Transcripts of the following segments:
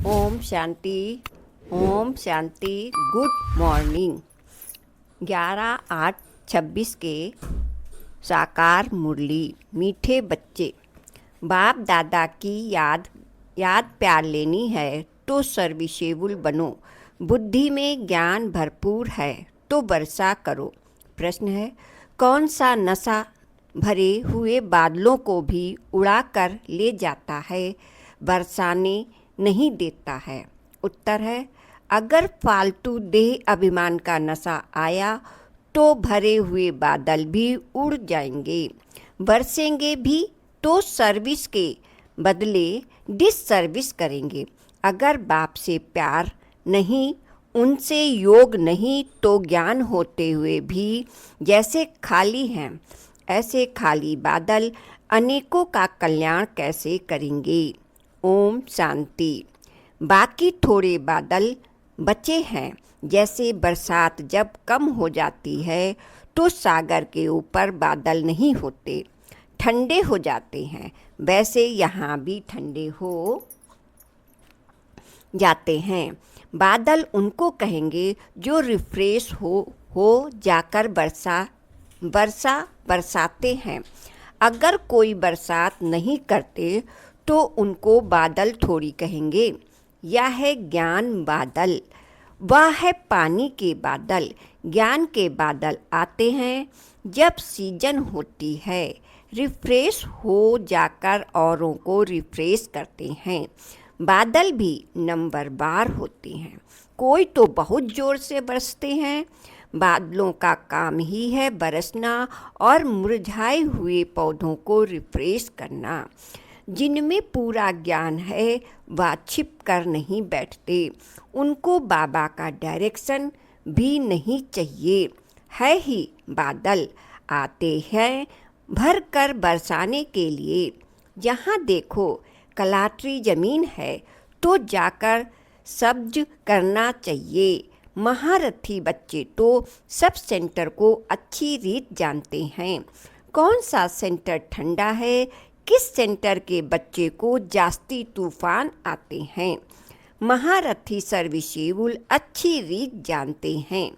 Om Shanti. Om Shanti. Good morning. 11/8/26 के साकार मुरली। मीठे बच्चे, बाप दादा की याद प्यार लेनी है तो सर्विसेबल बनो। बुद्धि में ज्ञान भरपूर है तो वर्षा करो। प्रश्न है, कौन सा नशा भरे हुए बादलों को भी उड़ाकर ले जाता है, बरसाने नहीं देता है? उत्तर है, अगर फालतू देह अभिमान का नशा आया तो भरे हुए बादल भी उड़ जाएंगे, बरसेंगे भी तो सर्विस के बदले डिससर्विस करेंगे। अगर बाप से प्यार नहीं, उनसे योग नहीं, तो ज्ञान होते हुए भी जैसे खाली हैं, ऐसे खाली बादल अनेकों का कल्याण कैसे करेंगे? ओम शांति। बाकी थोड़े बादल बचे हैं। जैसे बरसात जब कम हो जाती है तो सागर के ऊपर बादल नहीं होते, ठंडे हो जाते हैं, वैसे यहाँ भी ठंडे हो जाते हैं। बादल उनको कहेंगे जो रिफ्रेश हो जाकर बरसाते हैं। अगर कोई बरसात नहीं करते तो उनको बादल थोड़ी कहेंगे। यह है ज्ञान बादल, वह है पानी के बादल। ज्ञान के बादल आते हैं जब सीजन होती है, रिफ्रेश हो जाकर औरों को रिफ्रेश करते हैं। बादल भी नंबरवार होते हैं। कोई तो बहुत ज़ोर से बरसते हैं। बादलों का काम ही है बरसना और मुरझाए हुए पौधों को रिफ्रेश करना। जिनमें पूरा ज्ञान है वह छिप कर नहीं बैठते। उनको बाबा का डायरेक्शन भी नहीं चाहिए। है ही बादल, आते हैं भर कर बरसाने के लिए। जहाँ देखो कलात्री ज़मीन है तो जाकर सब्ज करना चाहिए। महारथी बच्चे तो सब सेंटर को अच्छी रीत जानते हैं। कौन सा सेंटर ठंडा है, किस सेंटर के बच्चे को जास्ती तूफान आते हैं। महारथी सर्विसेबल अच्छी रीत जानते हैं।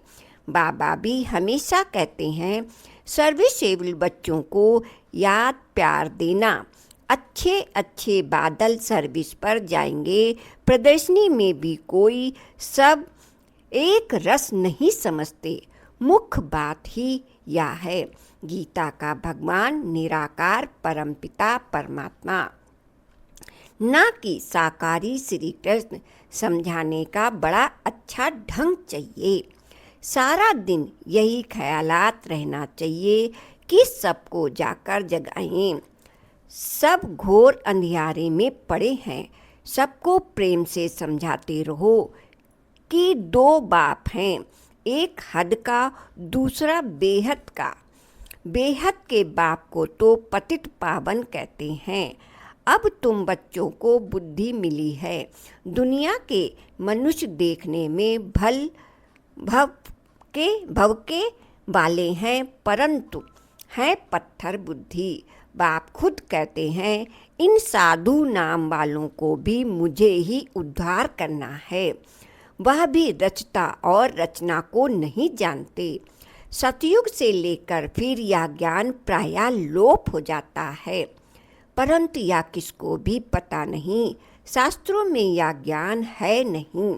बाबा भी हमेशा कहते हैं सर्विसेबल बच्चों को याद प्यार देना। अच्छे अच्छे बादल सर्विस पर जाएंगे। प्रदर्शनी में भी कोई सब एक रस नहीं समझते। मुख्य बात ही यह है, गीता का भगवान निराकार परमपिता परमात्मा, ना कि साकारी श्री कृष्ण। समझाने का बड़ा अच्छा ढंग चाहिए। सारा दिन यही ख्यालात रहना चाहिए कि सबको जाकर जगाएं। सब घोर अंधियारे में पड़े हैं। सबको प्रेम से समझाते रहो कि दो बाप हैं, एक हद का, दूसरा बेहद का। बेहद के बाप को तो पतित पावन कहते हैं। अब तुम बच्चों को बुद्धि मिली है। दुनिया के मनुष्य देखने में भव के वाले हैं, परंतु हैं पत्थर बुद्धि। बाप खुद कहते हैं, इन साधु नाम वालों को भी मुझे ही उद्धार करना है। वह भी रचता और रचना को नहीं जानते। सतयुग से लेकर फिर यह ज्ञान प्रायः लोप हो जाता है, परंतु यह किसको भी पता नहीं। शास्त्रों में यह ज्ञान है नहीं।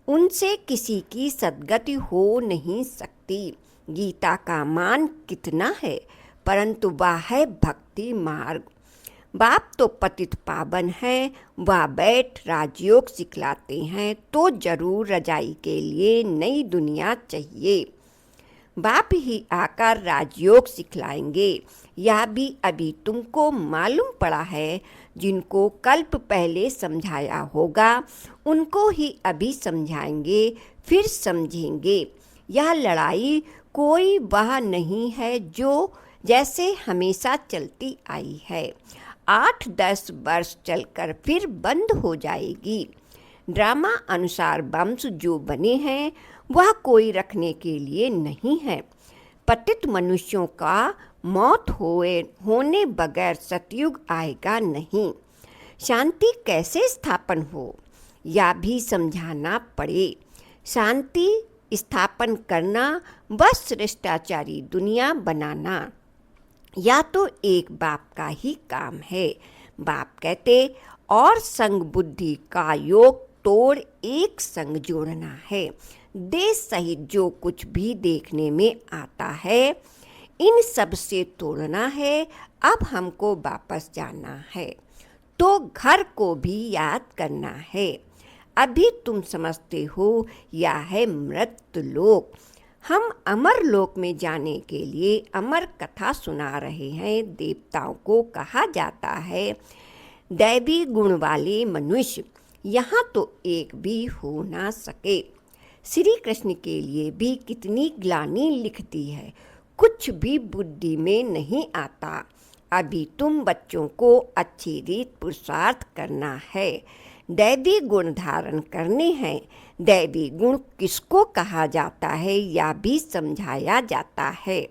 उनसे किसी की सद्गति हो नहीं सकती। गीता का मान कितना है, परंतु वह है भक्ति मार्ग। बाप तो पतित पावन हैं, वह बैठ राजयोग सिखलाते हैं तो जरूर रजाई के लिए नई दुनिया चाहिए। बाप ही आकर राजयोग सिखलाएंगे। यह भी अभी तुमको मालूम पड़ा है। जिनको कल्प पहले समझाया होगा उनको ही अभी समझाएंगे, फिर समझेंगे। यह लड़ाई कोई वह नहीं है जो जैसे हमेशा चलती आई है। 8-10 वर्ष चलकर फिर बंद हो जाएगी। ड्रामा अनुसार वंश जो बने हैं वह कोई रखने के लिए नहीं है। पतित मनुष्यों का मौत होने बगैर सतयुग आएगा नहीं। शांति कैसे स्थापन हो, या भी समझाना पड़े। शांति स्थापन करना व श्रेष्ठाचारी दुनिया बनाना या तो एक बाप का ही काम है। बाप कहते और संग बुद्धि का योग तोड़ एक संग जोड़ना है। देश सहित जो कुछ भी देखने में आता है इन सब से तोड़ना है। अब हमको वापस जाना है तो घर को भी याद करना है। अभी तुम समझते हो यह है मृत लोक। हम अमर लोक में जाने के लिए अमर कथा सुना रहे हैं। देवताओं को कहा जाता है दैवी गुण वाले मनुष्य यहाँ तो एक भी हो ना सके। श्री कृष्ण के लिए भी कितनी ग्लानि लिखती है, कुछ भी बुद्धि में नहीं आता। अभी तुम बच्चों को अच्छी रीत पुरुषार्थ करना है, दैवी गुण धारण करने हैं। दैवी गुण किसको कहा जाता है यह भी समझाया जाता है।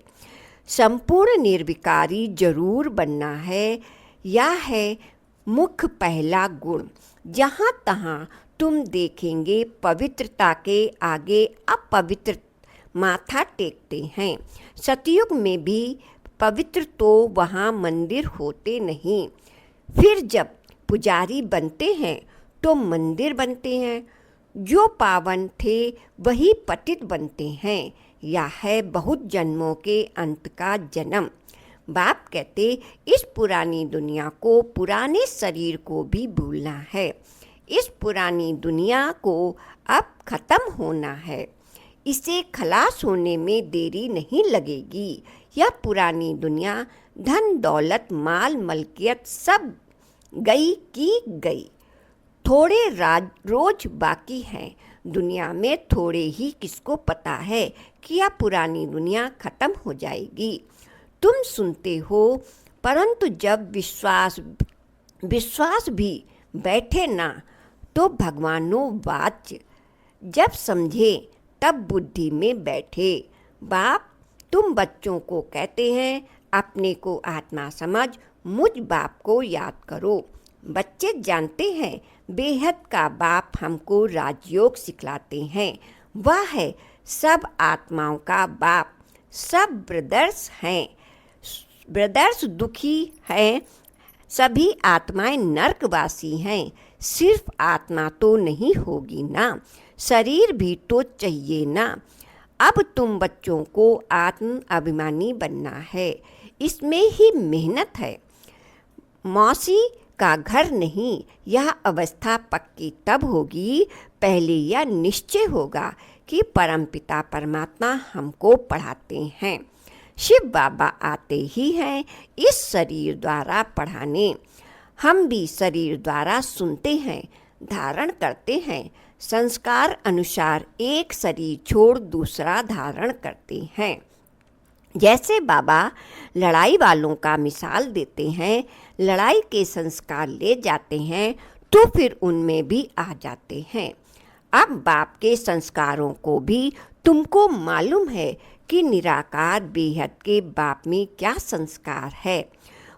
संपूर्ण निर्विकारी जरूर बनना है। यह है मुख्य पहला गुण। जहाँ तहाँ तुम देखेंगे पवित्रता के आगे अपवित्र माथा टेकते हैं। सतयुग में भी पवित्र तो वहाँ मंदिर होते नहीं। फिर जब पुजारी बनते हैं तो मंदिर बनते हैं। जो पावन थे वही पतित बनते हैं। यह है बहुत जन्मों के अंत का जन्म। बाप कहते इस पुरानी दुनिया को, पुराने शरीर को भी भूलना है। इस पुरानी दुनिया को अब खत्म होना है। इसे खलास होने में देरी नहीं लगेगी। यह पुरानी दुनिया धन दौलत माल मलकियत सब गई की गई। थोड़े रोज बाकी हैं। दुनिया में थोड़े ही किसको पता है कि यह पुरानी दुनिया खत्म हो जाएगी। तुम सुनते हो परंतु जब विश्वास भी बैठे ना तो भगवानो वाच्य। जब समझे तब बुद्धि में बैठे। बाप तुम बच्चों को कहते हैं अपने को आत्मा समझ, मुझ बाप को याद करो। बच्चे जानते हैं बेहद का बाप हमको राजयोग सिखलाते हैं। वह है सब आत्माओं का बाप। सब ब्रदर्स हैं। ब्रदर्स दुखी हैं। सभी आत्माएं नरकवासी हैं। सिर्फ आत्मा तो नहीं होगी ना, शरीर भी तो चाहिए ना। अब तुम बच्चों को आत्म अभिमानी बनना है। इसमें ही मेहनत है। मौसी का घर नहीं। यह अवस्था पक्की तब होगी पहले यह निश्चय होगा कि परमपिता परमात्मा हमको पढ़ाते हैं। शिव बाबा आते ही हैं इस शरीर द्वारा पढ़ाने। हम भी शरीर द्वारा सुनते हैं, धारण करते हैं। संस्कार अनुसार एक शरीर छोड़ दूसरा धारण करते हैं। जैसे बाबा लड़ाई वालों का मिसाल देते हैं, लड़ाई के संस्कार ले जाते हैं तो फिर उनमें भी आ जाते हैं। अब बाप के संस्कारों को भी तुमको मालूम है कि निराकार बेहद के बाप में क्या संस्कार है।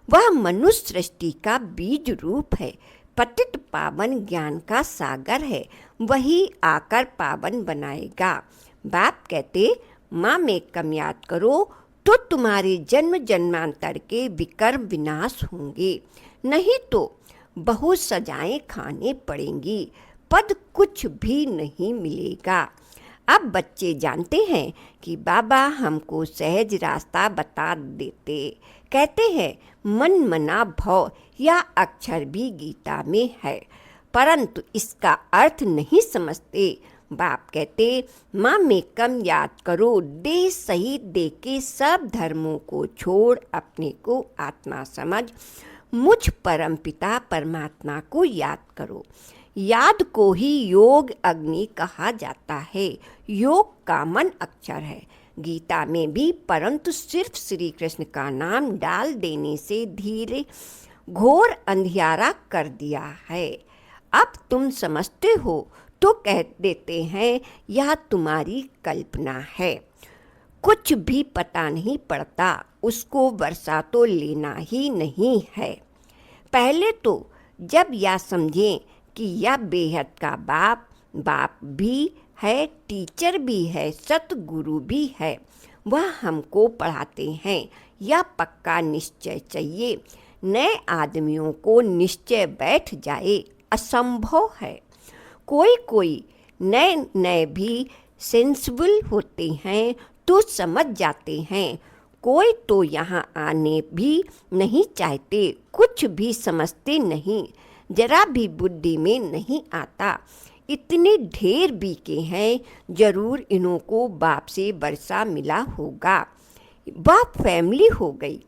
वह मनुष्य सृष्टि का बीज रूप है। पतित पावन ज्ञान का सागर है। वही आकर पावन बनाएगा। बाप कहते माँ में कम याद करो तो तुम्हारे जन्म जन्मांतर के विकर्म विनाश होंगे, नहीं तो बहुत सजाएं खाने पड़ेंगी, पद कुछ भी नहीं मिलेगा। अब बच्चे जानते हैं कि बाबा हमको सहज रास्ता बता देते। कहते हैं मन मना भव या अक्षर भी गीता में है, परंतु इसका अर्थ नहीं समझते। बाप कहते माँ में कम याद करो, देह सहित दे के सब धर्मों को छोड़ अपने को आत्मा समझ मुझ परमपिता परमात्मा को याद करो। याद को ही योग अग्नि कहा जाता है। योग का मन अक्षर है गीता में भी, परंतु सिर्फ श्री कृष्ण का नाम डाल देने से धीरे घोर अंधियारा कर दिया है। अब तुम समझते हो तो कह देते हैं यह तुम्हारी कल्पना है। कुछ भी पता नहीं पड़ता, उसको वर्षा तो लेना ही नहीं है। पहले तो जब यह समझें कि यह बेहद का बाप बाप भी है, टीचर भी है, सतगुरु भी है। वह हमको पढ़ाते हैं, यह पक्का निश्चय चाहिए। नए आदमियों को निश्चय बैठ जाए असंभव है। कोई कोई नए नए भी सेंसिबल होते हैं तो समझ जाते हैं, कोई तो यहाँ आने भी नहीं चाहते, कुछ भी समझते नहीं, जरा भी बुद्धि में नहीं आता। इतने ढेर बीके हैं, जरूर इन्हों को बाप से वर्षा मिला होगा। वह फैमिली हो गई,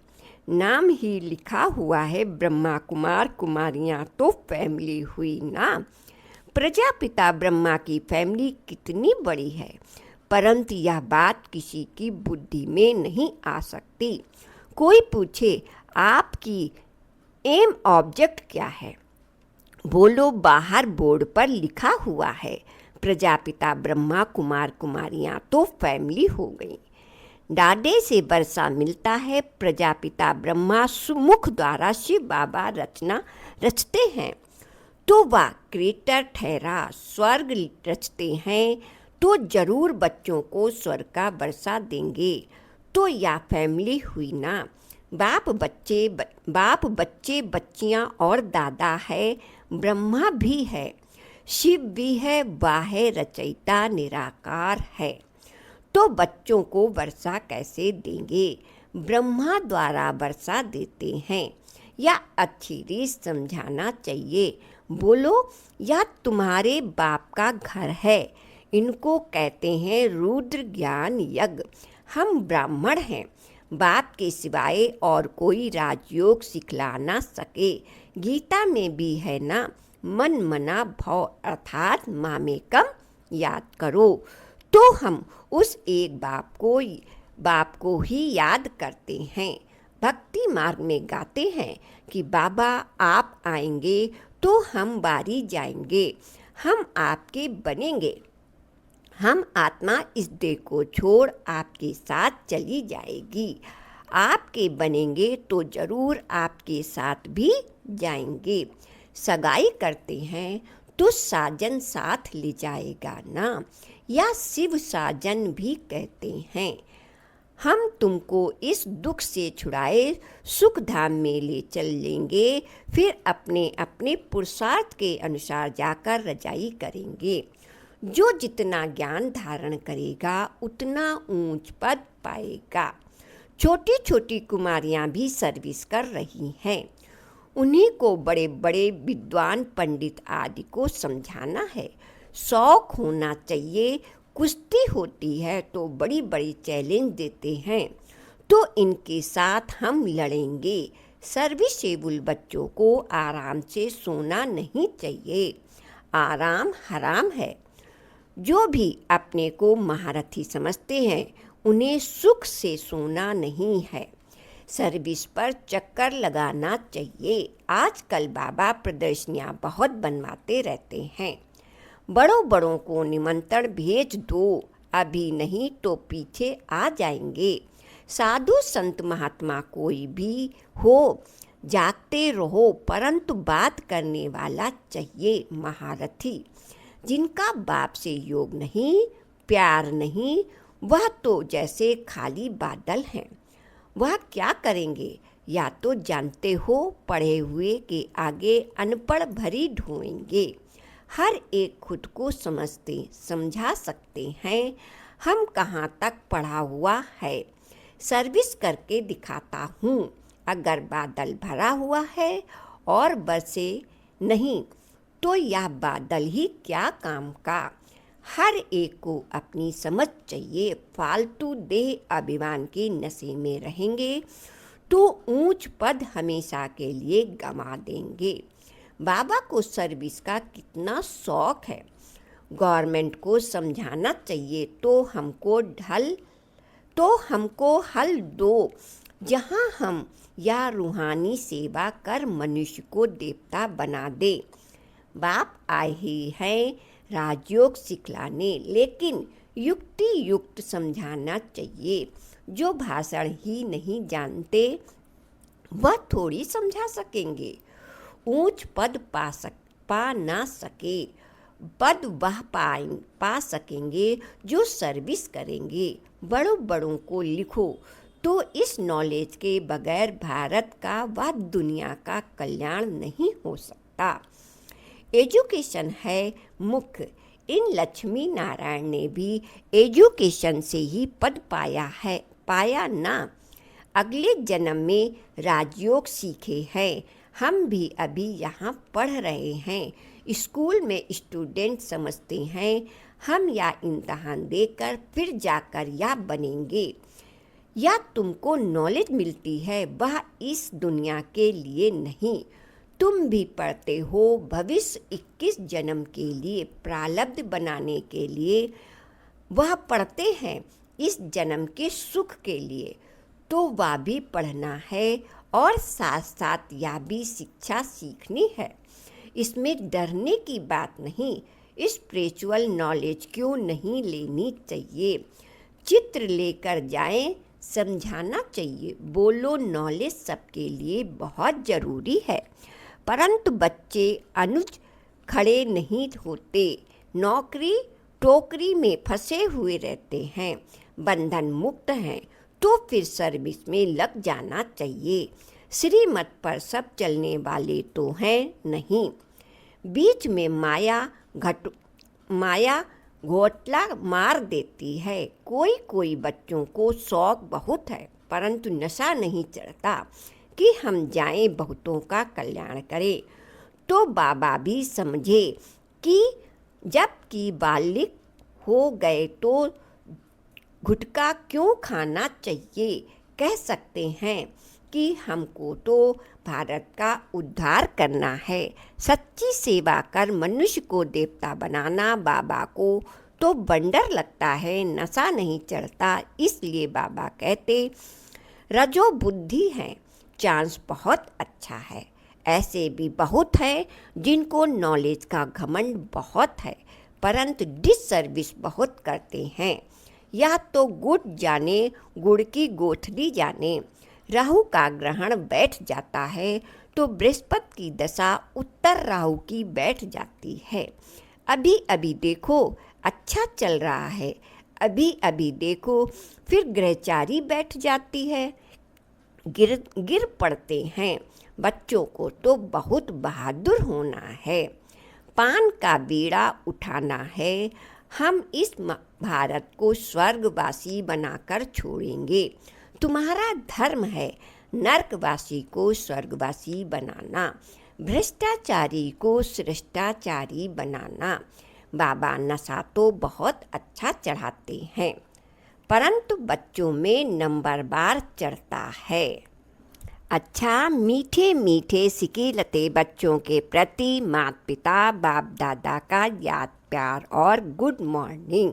नाम ही लिखा हुआ है ब्रह्मा कुमार कुमारियाँ, तो फैमिली हुई ना। प्रजापिता ब्रह्मा की फैमिली कितनी बड़ी है, परंतु यह बात किसी की बुद्धि में नहीं आ सकती। कोई पूछे आपकी एम ऑब्जेक्ट क्या है, बोलो बाहर बोर्ड पर लिखा हुआ है प्रजापिता ब्रह्मा कुमार कुमारियाँ, तो फैमिली हो गई। डाडे से वर्षा मिलता है, प्रजापिता ब्रह्मा सुमुख द्वारा शिव बाबा रचना रचते हैं, तो वह क्रिएटर ठहरा। स्वर्ग रचते हैं तो जरूर बच्चों को स्वर्ग का वर्षा देंगे, तो यह फैमिली हुई ना। बाप बच्चे बच्चियाँ और दादा है, ब्रह्मा भी है, शिव भी है, वाहे रचयिता निराकार है। तो बच्चों को वर्षा कैसे देंगे, ब्रह्मा द्वारा वर्षा देते हैं। या अच्छी रीत समझाना चाहिए, बोलो यह तुम्हारे बाप का घर है, इनको कहते हैं रुद्र ज्ञान यज्ञ। हम ब्राह्मण हैं, बाप के सिवाय और कोई राजयोग सिखला ना सके। गीता में भी है ना, मन मना भव अर्थात मामेकम याद करो। तो हम उस एक बाप को ही याद करते हैं। भक्ति मार्ग में गाते हैं कि बाबा आप आएंगे तो हम बारी जाएंगे, हम आपके बनेंगे। हम आत्मा इस देह को छोड़ आपके साथ चली जाएगी, आपके बनेंगे तो जरूर आपके साथ भी जाएंगे। सगाई करते हैं तो साजन साथ ले जाएगा ना, या शिव साजन भी कहते हैं। हम तुमको इस दुख से छुड़ाए सुख धाम में ले चल लेंगे, फिर अपने अपने पुरुषार्थ के अनुसार जाकर रजाई करेंगे। जो जितना ज्ञान धारण करेगा उतना ऊंच पद पाएगा। छोटी छोटी कुमारियाँ भी सर्विस कर रही हैं, उन्हीं को बड़े बड़े विद्वान पंडित आदि को समझाना है। शौक होना चाहिए, कुश्ती होती है तो बड़ी बड़ी चैलेंज देते हैं, तो इनके साथ हम लड़ेंगे। सर्विसेबल बच्चों को आराम से सोना नहीं चाहिए, आराम हराम है। जो भी अपने को महारथी समझते हैं उन्हें सुख से सोना नहीं है, सर्विस पर चक्कर लगाना चाहिए। आजकल बाबा प्रदर्शनियाँ बहुत बनवाते रहते हैं, बड़ों को निमंत्रण भेज दो, अभी नहीं तो पीछे आ जाएंगे। साधु संत महात्मा कोई भी हो, जागते रहो, परंतु बात करने वाला चाहिए, महारथी। जिनका बाप से योग नहीं, प्यार नहीं, वह तो जैसे खाली बादल हैं। वह क्या करेंगे, या तो जानते हो पढ़े हुए के आगे अनपढ़ भरी ढोएंगे। हर एक खुद को समझते समझा सकते हैं, हम कहाँ तक पढ़ा हुआ है, सर्विस करके दिखाता हूँ। अगर बादल भरा हुआ है और बरसे नहीं तो यह बादल ही क्या काम का। हर एक को अपनी समझ चाहिए, फालतू देह अभिमान के नशे में रहेंगे तो ऊंच पद हमेशा के लिए गंवा देंगे। बाबा को सर्विस का कितना शौक है, गवर्नमेंट को समझाना चाहिए तो हमको हल दो, जहां हम या रूहानी सेवा कर मनुष्य को देवता बना दे। बाप आए ही हैं राजयोग सिखलाने, लेकिन युक्ति युक्त समझाना चाहिए। जो भाषण ही नहीं जानते वह थोड़ी समझा सकेंगे। ऊंच पद पा ना सके, पद वह पा सकेंगे जो सर्विस करेंगे। बड़ों बड़ों को लिखो तो इस नॉलेज के बगैर भारत का व दुनिया का कल्याण नहीं हो सकता। एजुकेशन है मुख्य। इन लक्ष्मी नारायण ने भी एजुकेशन से ही पद पाया है, पाया ना। अगले जन्म में राजयोग सीखे हैं। हम भी अभी यहाँ पढ़ रहे हैं। स्कूल में स्टूडेंट समझते हैं हम या इम्तहान देकर फिर जाकर या बनेंगे, या तुमको नॉलेज मिलती है वह इस दुनिया के लिए नहीं। तुम भी पढ़ते हो भविष्य 21 जन्म के लिए, प्रारब्ध बनाने के लिए। वह पढ़ते हैं इस जन्म के सुख के लिए, तो वह भी पढ़ना है और साथ साथ यह भी शिक्षा सीखनी है। इसमें डरने की बात नहीं। स्पिरिचुअल नॉलेज क्यों नहीं लेनी चाहिए? चित्र लेकर जाएं, समझाना चाहिए। बोलो नॉलेज सबके लिए बहुत ज़रूरी है, परंतु बच्चे अनुज खड़े नहीं होते, नौकरी टोकरी में फंसे हुए रहते हैं, बंधन मुक्त हैं, तो फिर सर्विस में लग जाना चाहिए। श्रीमत पर सब चलने वाले तो हैं नहीं। बीच में माया घोटला मार देती है। कोई कोई बच्चों को शौक बहुत है, परंतु नशा नहीं चढ़ता कि हम जाएं बहुतों का कल्याण करें। तो बाबा भी समझे कि जब कि बालिग हो गए तो गुटखा क्यों खाना चाहिए। कह सकते हैं कि हमको तो भारत का उद्धार करना है। सच्ची सेवा कर मनुष्य को देवता बनाना बाबा को तो बंडर लगता है, नशा नहीं चढ़ता। इसलिए बाबा कहते रजो बुद्धि है, चांस बहुत अच्छा है। ऐसे भी बहुत है जिनको नॉलेज का घमंड बहुत है, परंतु डिसर्विस बहुत करते हैं। या तो गुड़ जाने गुड़ की गोथली जाने। राहु का ग्रहण बैठ जाता है तो बृहस्पति की दशा उत्तर राहु की बैठ जाती है। अभी अभी देखो अच्छा चल रहा है, अभी अभी देखो फिर ग्रहचारी बैठ जाती है, गिर पड़ते हैं। बच्चों को तो बहुत बहादुर होना है, पान का बीड़ा उठाना है। हम इस भारत को स्वर्गवासी बनाकर छोड़ेंगे। तुम्हारा धर्म है नरकवासी को स्वर्गवासी बनाना, भ्रष्टाचारी को श्रेष्ठाचारी बनाना। बाबा नशा तो बहुत अच्छा चढ़ाते हैं, परंतु बच्चों में नंबर बार चढ़ता है। अच्छा, मीठे मीठे सिकीलते बच्चों के प्रति माता पिता बाप दादा का याद प्यार और गुड मॉर्निंग।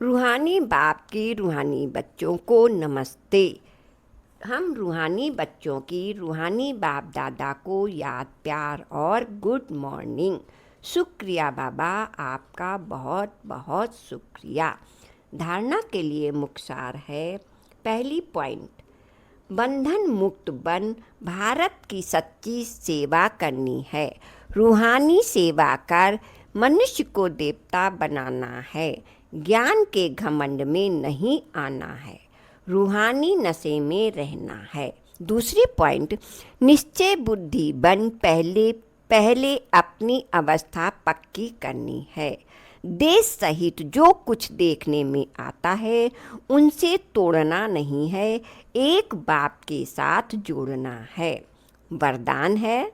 रूहानी बाप की रूहानी बच्चों को नमस्ते। हम रूहानी बच्चों की रूहानी बाप दादा को याद प्यार और गुड मॉर्निंग। शुक्रिया बाबा, आपका बहुत बहुत शुक्रिया। धारणा के लिए मुख्तार है। पहली पॉइंट, बंधन मुक्त बन भारत की सच्ची सेवा करनी है। रूहानी सेवा कर मनुष्य को देवता बनाना है। ज्ञान के घमंड में नहीं आना है, रूहानी नशे में रहना है। दूसरी पॉइंट, निश्चय बुद्धि बन पहले अपनी अवस्था पक्की करनी है। देश सहित जो कुछ देखने में आता है उनसे तोड़ना नहीं है, एक बाप के साथ जोड़ना है। वरदान है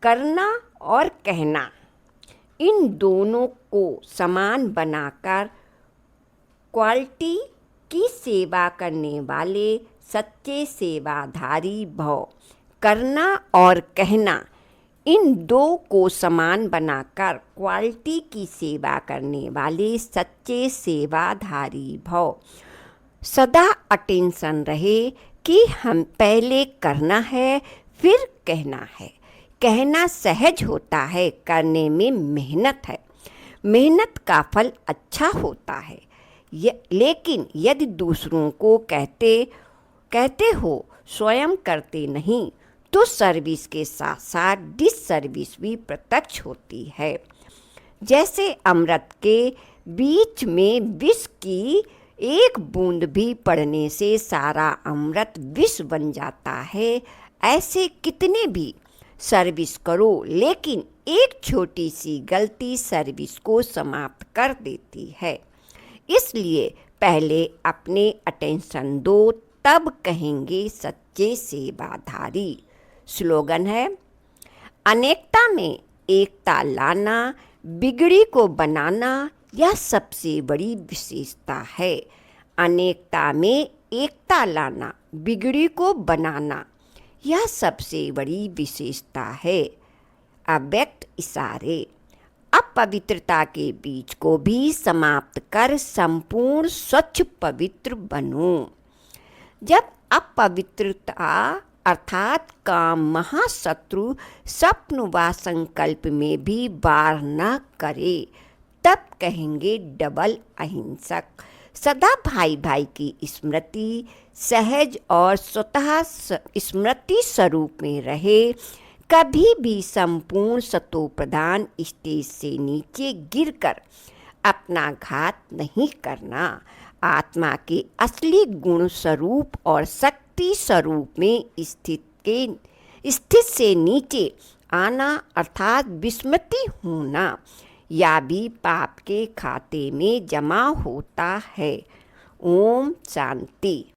करना और कहना, इन दोनों को समान बनाकर क्वालिटी की सेवा करने वाले सच्चे सेवाधारी भव। करना और कहना, इन दो को समान बनाकर क्वालिटी की सेवा करने वाले सच्चे सेवाधारी भव। सदा अटेंशन रहे कि हम पहले करना है फिर कहना है। कहना सहज होता है, करने में मेहनत है। मेहनत का फल अच्छा होता है। लेकिन यदि दूसरों को कहते हो स्वयं करते नहीं तो सर्विस के साथ साथ डिससर्विस भी प्रत्यक्ष होती है। जैसे अमृत के बीच में विष की एक बूंद भी पड़ने से सारा अमृत विष बन जाता है, ऐसे कितने भी सर्विस करो लेकिन एक छोटी सी गलती सर्विस को समाप्त कर देती है। इसलिए पहले अपने अटेंशन दो, तब कहेंगे सच्चे सेवाधारी। स्लोगन है, अनेकता में एकता लाना, बिगड़ी को बनाना यह सबसे बड़ी विशेषता है। अनेकता में एकता लाना, बिगड़ी को बनाना यह सबसे बड़ी विशेषता है। अव्यक्त इशारे, अपवित्रता के बीज को भी समाप्त कर संपूर्ण स्वच्छ पवित्र बनो। जब अपवित्रता अर्थात काम महाशत्रु स्वप्न व संकल्प में भी वार न करे, तब कहेंगे डबल अहिंसक। सदा भाई भाई की स्मृति सहज और स्वतः स्मृति स्वरूप में रहे। कभी भी संपूर्ण सतोप्रधान स्टेज से नीचे गिरकर अपना घात नहीं करना। आत्मा के असली गुण स्वरूप और शक्ति स्वरूप में स्थित से नीचे आना अर्थात विस्मृति होना या भी पाप के खाते में जमा होता है। ओम शांति।